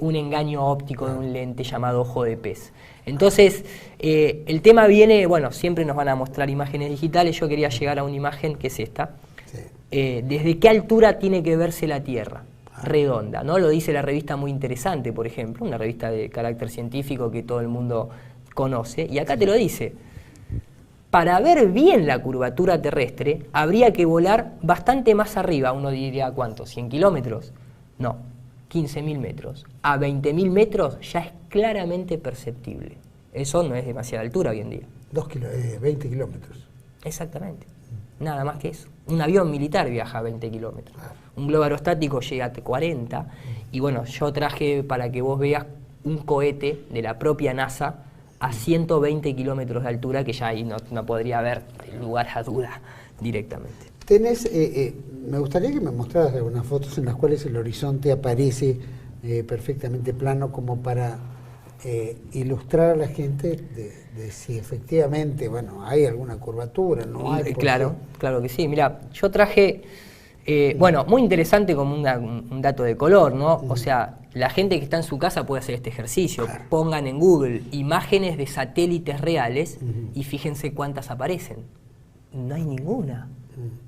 un engaño óptico de un lente llamado ojo de pez. Entonces, el tema viene, bueno, siempre nos van a mostrar imágenes digitales. Yo quería llegar a una imagen que es esta. ¿Desde qué altura tiene que verse la Tierra? Redonda, ¿no? Lo dice la revista Muy Interesante, por ejemplo, una revista de carácter científico que todo el mundo conoce. Y acá te lo dice. Para ver bien la curvatura terrestre, habría que volar bastante más arriba. Uno diría, ¿cuánto? ¿100 kilómetros? No, 15.000 metros. A 20.000 metros ya es claramente perceptible. Eso no es demasiada altura hoy en día.
20 kilómetros.
Exactamente. Nada más que eso. Un avión militar viaja a 20 kilómetros. Un globo aerostático llega a 40. Y bueno, yo traje para que vos veas un cohete de la propia NASA a 120 kilómetros de altura, que ya ahí no podría haber lugar a duda directamente.
Tenés, me gustaría que me mostraras algunas fotos en las cuales el horizonte aparece perfectamente plano, como para ilustrar a la gente de si efectivamente, bueno, hay alguna curvatura, ¿no hay?
Claro que sí. Mira, yo traje, bueno, muy interesante como un dato de color, ¿no? O sea, la gente que está en su casa puede hacer este ejercicio. Pongan en Google imágenes de satélites reales y fíjense cuántas aparecen. No hay ninguna.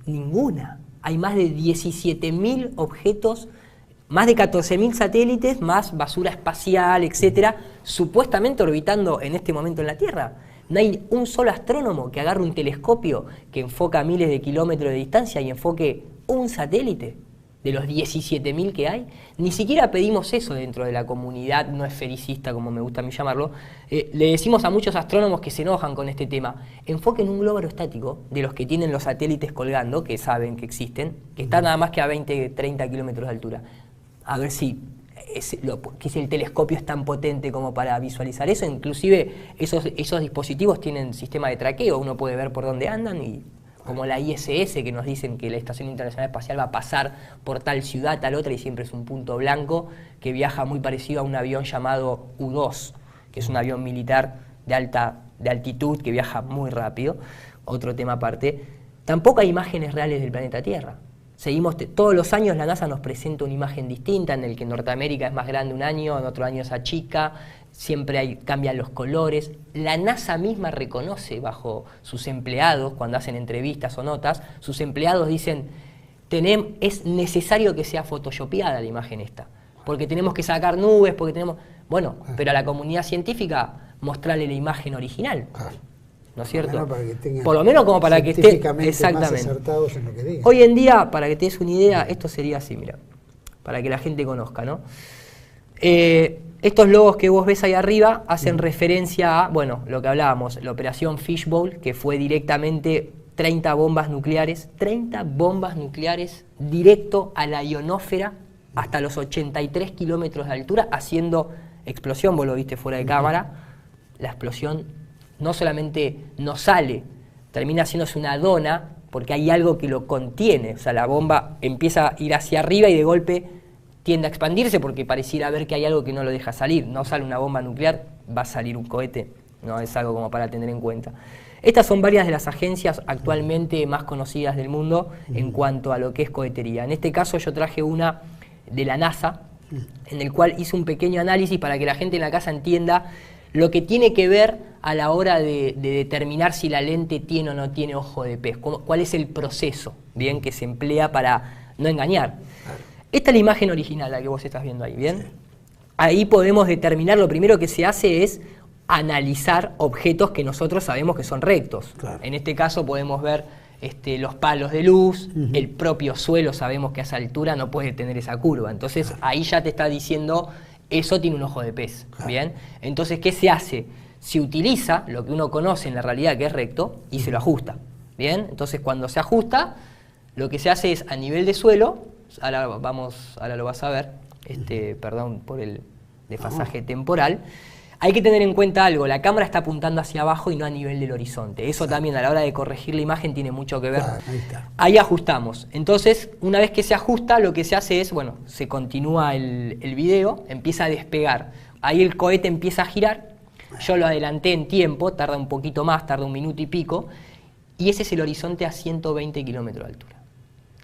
Ninguna. Hay más de 17.000 objetos, más de 14.000 satélites, más basura espacial, etcétera, supuestamente orbitando en este momento en la Tierra. No hay un solo astrónomo que agarre un telescopio que enfoca miles de kilómetros de distancia y enfoque un satélite de los 17.000 que hay. Ni siquiera pedimos eso dentro de la comunidad no esfericista, como me gusta a mí llamarlo. Le decimos a muchos astrónomos que se enojan con este tema: enfoquen un globo aerostático de los que tienen los satélites colgando, que saben que existen, que están nada más que a 20, 30 kilómetros de altura. A ver si el telescopio es tan potente como para visualizar eso. Inclusive esos dispositivos tienen sistema de traqueo, uno puede ver por dónde andan, y como la ISS, que nos dicen que la Estación Internacional Espacial va a pasar por tal ciudad, tal otra, y siempre es un punto blanco que viaja muy parecido a un avión llamado U-2, que es un avión militar de altitud que viaja muy rápido. Otro tema aparte. Tampoco hay imágenes reales del planeta Tierra. Todos los años la NASA nos presenta una imagen distinta, en el que Norteamérica es más grande un año, en otro año se achica, siempre cambian los colores. La NASA misma reconoce bajo sus empleados, cuando hacen entrevistas o notas, sus empleados dicen: es necesario que sea photoshopeada la imagen esta, porque tenemos que sacar nubes, porque tenemos... Bueno, pero a la comunidad científica mostrarle la imagen original, ¿no es cierto? Por lo menos como para que esté exactamente.
En lo que diga.
Hoy en día, para que te des una idea, esto sería así, mira, para que la gente conozca, ¿no? Estos logos que vos ves ahí arriba hacen referencia a, bueno, lo que hablábamos, la operación Fishbowl, que fue directamente 30 bombas nucleares directo a la ionosfera hasta los 83 kilómetros de altura, haciendo explosión. Vos lo viste fuera de cámara. La explosión no solamente no sale, termina haciéndose una dona porque hay algo que lo contiene. O sea, la bomba empieza a ir hacia arriba y de golpe tiende a expandirse porque pareciera ver que hay algo que no lo deja salir. No sale una bomba nuclear, va a salir un cohete. No es algo como para tener en cuenta. Estas son varias de las agencias actualmente más conocidas del mundo en cuanto a lo que es cohetería. En este caso yo traje una de la NASA, en el cual hice un pequeño análisis para que la gente en la casa entienda lo que tiene que ver a la hora de determinar si la lente tiene o no tiene ojo de pez, cuál es el proceso, bien, que se emplea para no engañar. Esta es la imagen original, la que vos estás viendo ahí, ¿bien? Ahí podemos determinar, lo primero que se hace es analizar objetos que nosotros sabemos que son rectos. En este caso podemos ver los palos de luz, el propio suelo sabemos que a esa altura no puede tener esa curva. Entonces ahí ya te está diciendo, eso tiene un ojo de pez. ¿Bien? Entonces, ¿qué se hace? Se utiliza lo que uno conoce en la realidad que es recto y se lo ajusta. ¿Bien? Entonces cuando se ajusta, lo que se hace es a nivel de suelo, ahora lo vas a ver, perdón por el desfasaje temporal. Hay que tener en cuenta algo, la cámara está apuntando hacia abajo y no a nivel del horizonte. Eso también a la hora de corregir la imagen tiene mucho que ver. Ahí ajustamos. Entonces, una vez que se ajusta, lo que se hace es, bueno, se continúa el video, empieza a despegar. Ahí el cohete empieza a girar. Yo lo adelanté en tiempo, tarda un poquito más, tarda 1 minuto y pico. Y ese es el horizonte a 120 kilómetros de altura.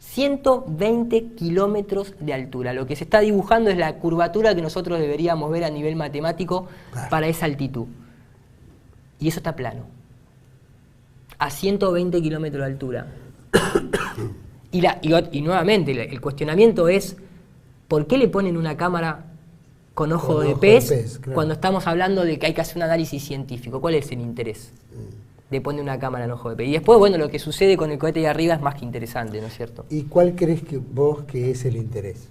120 kilómetros de altura. Lo que se está dibujando es la curvatura que nosotros deberíamos ver a nivel matemático para esa altitud. Y eso está plano. A 120 kilómetros de altura. Y nuevamente, el cuestionamiento es, ¿por qué le ponen una cámara con ojo de pez cuando estamos hablando de que hay que hacer un análisis científico? ¿Cuál es el interés de poner una cámara en ojo de pez? Y después, bueno, lo que sucede con el cohete de arriba es más que interesante, ¿no es cierto?
¿Y cuál crees vos que es el interés?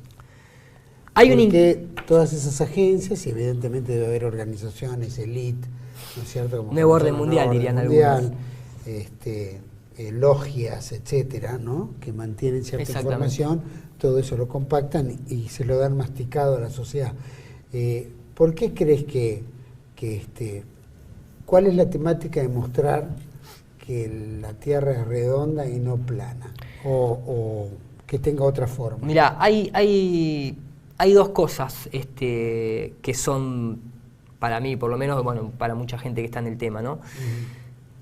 Porque todas esas agencias, y evidentemente debe haber organizaciones, elite, ¿no es cierto? Como
Nuevo orden mundial, dirían algunos.
Logias, etcétera, ¿no? Que mantienen cierta información, todo eso lo compactan y se lo dan masticado a la sociedad. ¿Por qué crees que cuál es la temática de mostrar que la Tierra es redonda y no plana? O que tenga otra forma.
Mira, hay dos cosas que son, para mí, por lo menos, bueno, para mucha gente que está en el tema, ¿no?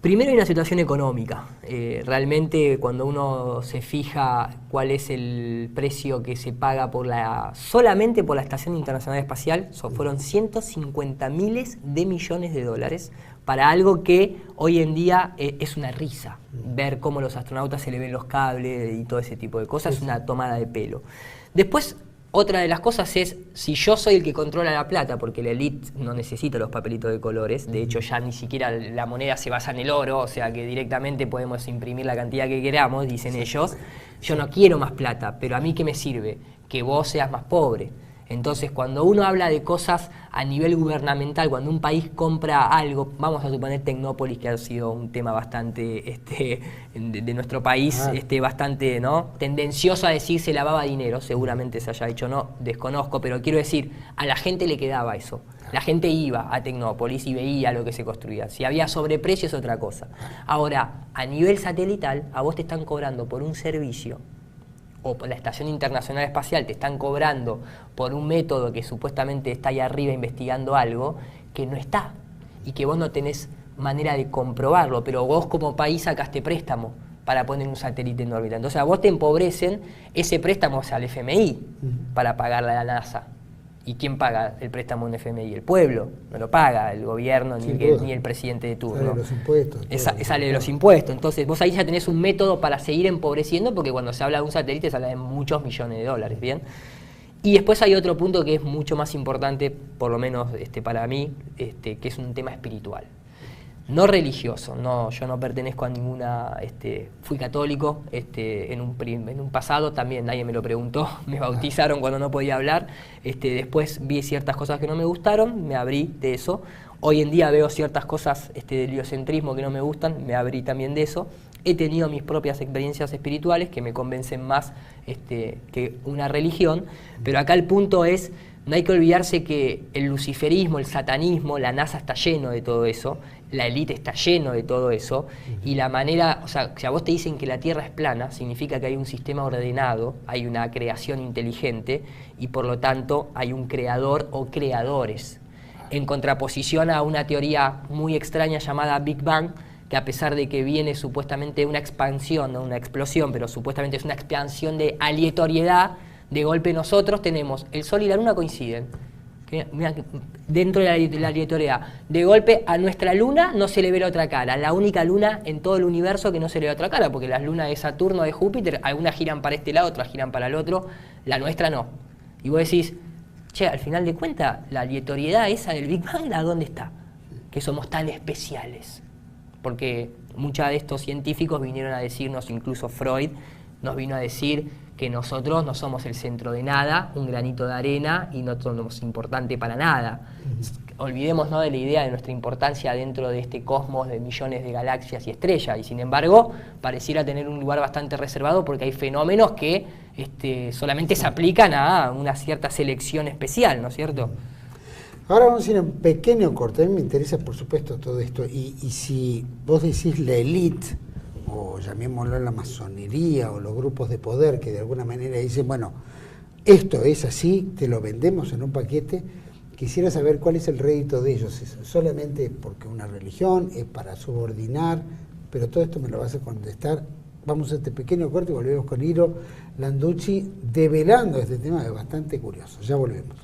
Primero hay una situación económica. Realmente cuando uno se fija cuál es el precio que se paga solamente por la Estación Internacional Espacial, fueron 150 miles de millones de dólares para algo que hoy en día es una risa. Ver cómo los astronautas se le ven los cables y todo ese tipo de cosas es una tomada de pelo. Después, otra de las cosas es, si yo soy el que controla la plata, porque la elite no necesita los papelitos de colores, de hecho ya ni siquiera la moneda se basa en el oro, o sea que directamente podemos imprimir la cantidad que queramos, dicen ellos, yo no quiero más plata, pero a mí ¿qué me sirve? Que vos seas más pobre. Entonces, cuando uno habla de cosas a nivel gubernamental, cuando un país compra algo, vamos a suponer Tecnópolis, que ha sido un tema bastante de nuestro país, bastante tendencioso a decir se lavaba dinero, seguramente se haya hecho, no, desconozco, pero quiero decir, a la gente le quedaba eso. La gente iba a Tecnópolis y veía lo que se construía. Si había sobreprecio es otra cosa. Ahora, a nivel satelital, a vos te están cobrando por un servicio, o por la Estación Internacional Espacial te están cobrando por un método que supuestamente está ahí arriba investigando algo que no está y que vos no tenés manera de comprobarlo, pero vos como país sacaste préstamo para poner un satélite en órbita. Entonces a vos te empobrecen ese préstamo al FMI para pagarle a la NASA. ¿Y quién paga el préstamo en FMI? El pueblo, no lo paga el gobierno ni el presidente de turno.
Sale de los impuestos.
Sale de los impuestos. Entonces vos ahí ya tenés un método para seguir empobreciendo, porque cuando se habla de un satélite se habla de muchos millones de dólares, ¿bien? Y después hay otro punto que es mucho más importante, por lo menos para mí, que es un tema espiritual. No religioso, yo no pertenezco a ninguna, fui católico, en un pasado también nadie me lo preguntó, me bautizaron cuando no podía hablar, después vi ciertas cosas que no me gustaron, me abrí de eso, hoy en día veo ciertas cosas del heliocentrismo que no me gustan, me abrí también de eso, he tenido mis propias experiencias espirituales que me convencen más que una religión, pero acá el punto es, no hay que olvidarse que el luciferismo, el satanismo, la NASA está lleno de todo eso, la élite está lleno de todo eso, y la manera, o sea, si a vos te dicen que la Tierra es plana, significa que hay un sistema ordenado, hay una creación inteligente, y por lo tanto hay un creador o creadores, en contraposición a una teoría muy extraña llamada Big Bang, que a pesar de que viene supuestamente una expansión, no una explosión, pero supuestamente es una expansión de aleatoriedad, de golpe nosotros tenemos el Sol y la Luna coinciden. Mirá, dentro de la aleatoriedad. De golpe a nuestra Luna no se le ve la otra cara. La única Luna en todo el universo que no se le ve otra cara, porque las lunas de Saturno, de Júpiter, algunas giran para este lado, otras giran para el otro. La nuestra no. Y vos decís, che, al final de cuentas, la aleatoriedad esa del Big Bang, ¿a dónde está? Que somos tan especiales. Porque muchos de estos científicos vinieron a decirnos, incluso Freud, nos vino a decir que nosotros no somos el centro de nada, un granito de arena, y no somos importante para nada. Olvidémonos, ¿no?, de la idea de nuestra importancia dentro de este cosmos de millones de galaxias y estrellas, y sin embargo pareciera tener un lugar bastante reservado porque hay fenómenos que solamente se aplican a una cierta selección especial, ¿no es cierto?
Ahora vamos a ir a un pequeño corte. A mí me interesa, por supuesto, todo esto, y si vos decís la élite, o llamémoslo la masonería o los grupos de poder que de alguna manera dicen, bueno, esto es así, te lo vendemos en un paquete, quisiera saber cuál es el rédito de ellos. ¿Es solamente porque una religión, es para subordinar? Pero todo esto me lo vas a contestar. Vamos a este pequeño corte y volvemos con Iro Landucci develando este tema que es bastante curioso. Ya volvemos.